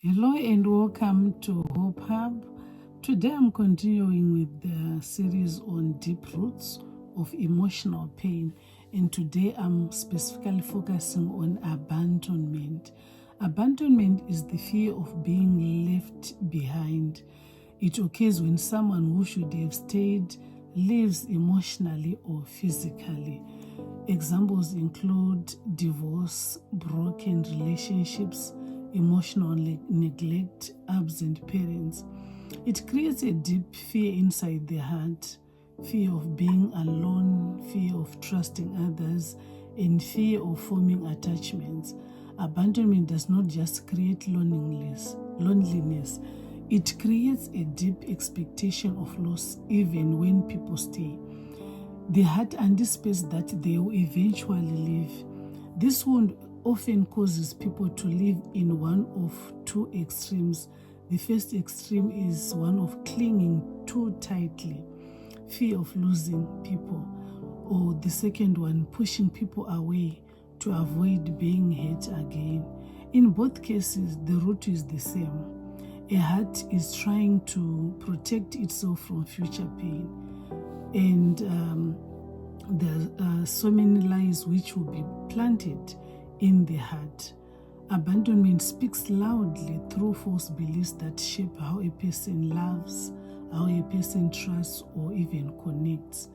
Hello and welcome to Hope Hub. Today I'm continuing with the series on deep roots of emotional pain, and today I'm specifically focusing on abandonment. Abandonment is the fear of being left behind. It occurs when someone who should have stayed leaves emotionally or physically. Examples include divorce, broken relationships, emotional neglect, absent parents. It creates a deep fear inside the heart, fear of being alone, fear of trusting others, and fear of forming attachments. Abandonment does not just create loneliness. It creates a deep expectation of loss even when people stay. The heart anticipates that they will eventually leave. This wound often causes people to live in one of two extremes. The first extreme is one of clinging too tightly, fear of losing people, or the second one, pushing people away to avoid being hurt again. In both cases, the root is the same. A heart is trying to protect itself from future pain. And there are so many lies which will be planted in the heart. Abandonment speaks loudly through false beliefs that shape how a person loves, how a person trusts, or even connects.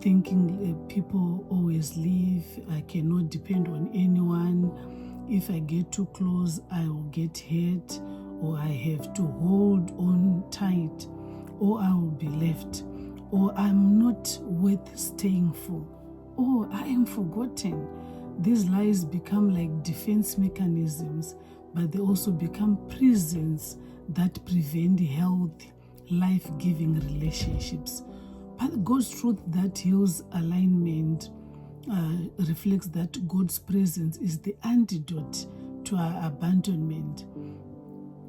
Thinking people always leave, I cannot depend on anyone. If I get too close, I will get hurt, or I have to hold on tight, or I will be left, or I'm not worth staying for, or I am forgotten. These lies become like defense mechanisms, but they also become prisons that prevent healthy, life-giving relationships. But God's truth that heals alignment reflects that God's presence is the antidote to our abandonment.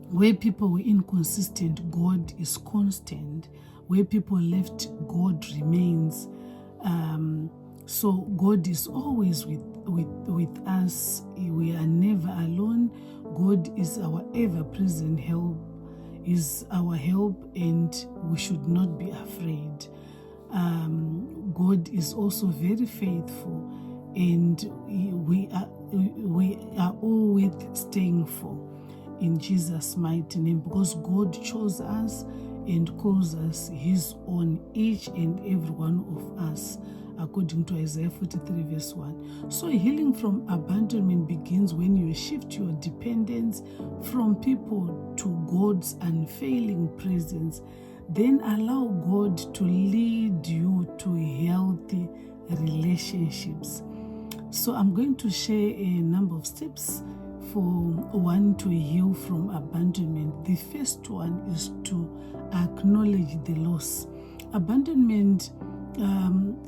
Where people were inconsistent, God is constant. Where people left, God remains. So God is always with us. We are never alone. God is our ever-present help, is our help, and we should not be afraid. God is also very faithful, and we are all worth staying for, in Jesus' mighty name, because God chose us and calls us His own, each and every one of us, according to Isaiah 43 verse 1. So healing from abandonment begins when you shift your dependence from people to God's unfailing presence. Then allow God to lead you to healthy relationships. So I'm going to share a number of steps for one to heal from abandonment. The first one is to acknowledge the loss. Abandonment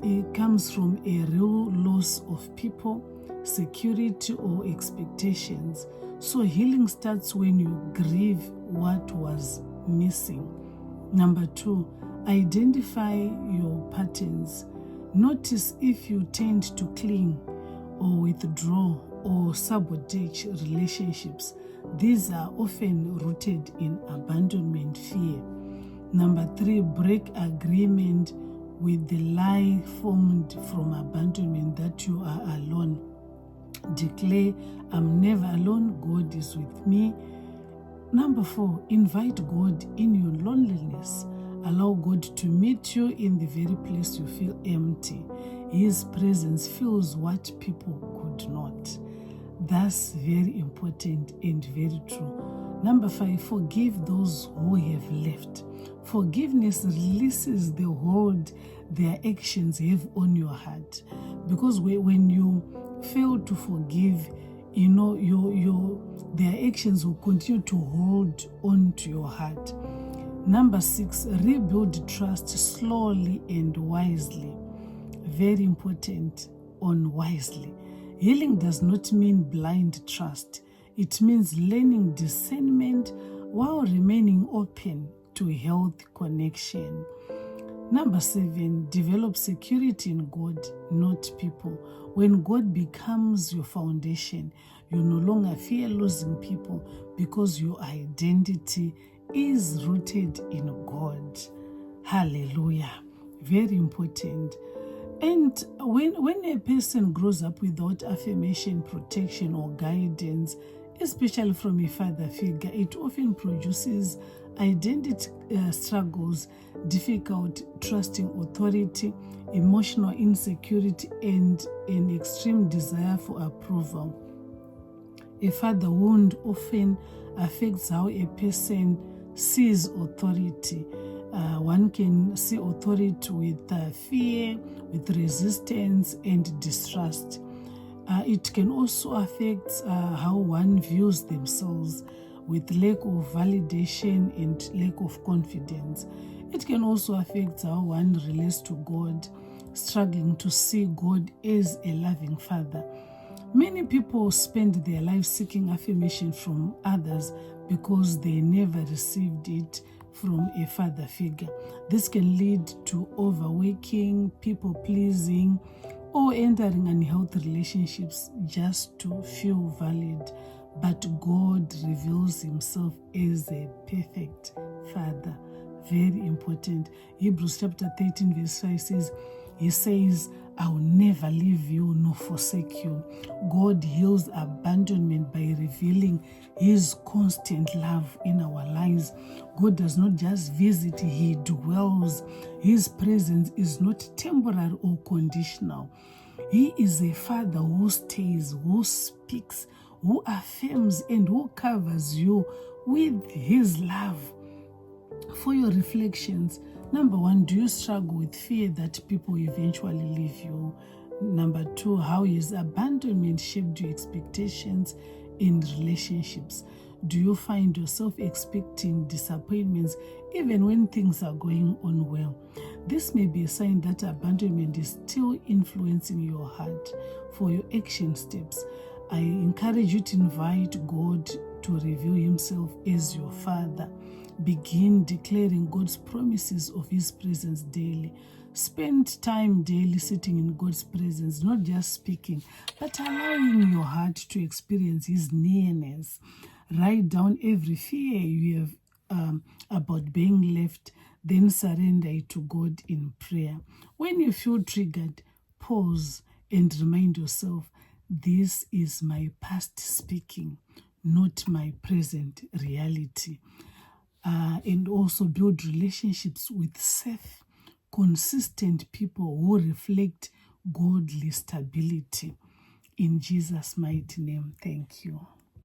it comes from a real loss of people, security, or expectations. So healing starts when you grieve what was missing. Number 2, identify your patterns. Notice if you tend to cling or withdraw or sabotage relationships. These are often rooted in abandonment fear. Number 3, break agreement with the lie formed from abandonment that you are alone. Declare, I'm never alone, God is with me. Number 4, invite God in your loneliness. Allow God to meet you in the very place you feel empty. His presence fills what people could not. That's very important and very true. Number 5, forgive those who have left. Forgiveness releases the hold their actions have on your heart. Because when you fail to forgive, their actions will continue to hold on to your heart. Number 6, rebuild trust slowly and wisely. Very important, on wisely. Healing does not mean blind trust. It means learning discernment while remaining open to healthy connection. Number 7, develop security in God, not people. When God becomes your foundation, You no longer fear losing people because your identity is rooted in God. Hallelujah. Very important. And when a person grows up without affirmation, protection, or guidance, especially from a father figure, it often produces identity struggles, difficult trusting authority, emotional insecurity, and an extreme desire for approval. A father wound often affects how a person sees authority. One can see authority with fear, with resistance, and distrust. It can also affect how one views themselves, with lack of validation and lack of confidence. It can also affect how one relates to God, struggling to see God as a loving Father. Many people spend their lives seeking affirmation from others because they never received it from a father figure. This can lead to overworking, people-pleasing, or entering unhealthy relationships just to feel valid. But God reveals himself as a perfect Father. Very important. Hebrews chapter 13 verse 5 says, he says, I will never leave you nor forsake you. God heals abandonment by revealing his constant love in our lives. God does not just visit, he dwells. His presence is not temporary or conditional. He is a Father who stays, who speaks, who affirms, and who covers you with his love. For your reflections, number 1, do you struggle with fear that people eventually leave you? Number 2, how has abandonment shaped your expectations in relationships? Do you find yourself expecting disappointments even when things are going on well? This may be a sign that abandonment is still influencing your heart. For your action steps, I encourage you to invite God to reveal himself as your Father. Begin declaring God's promises of his presence daily. Spend time daily sitting in God's presence, not just speaking, but allowing your heart to experience his nearness. Write down every fear you have about being left, then surrender it to God in prayer. When you feel triggered, pause and remind yourself, this is my past speaking, not my present reality. And also build relationships with safe, consistent people who reflect godly stability. In Jesus' mighty name, thank you.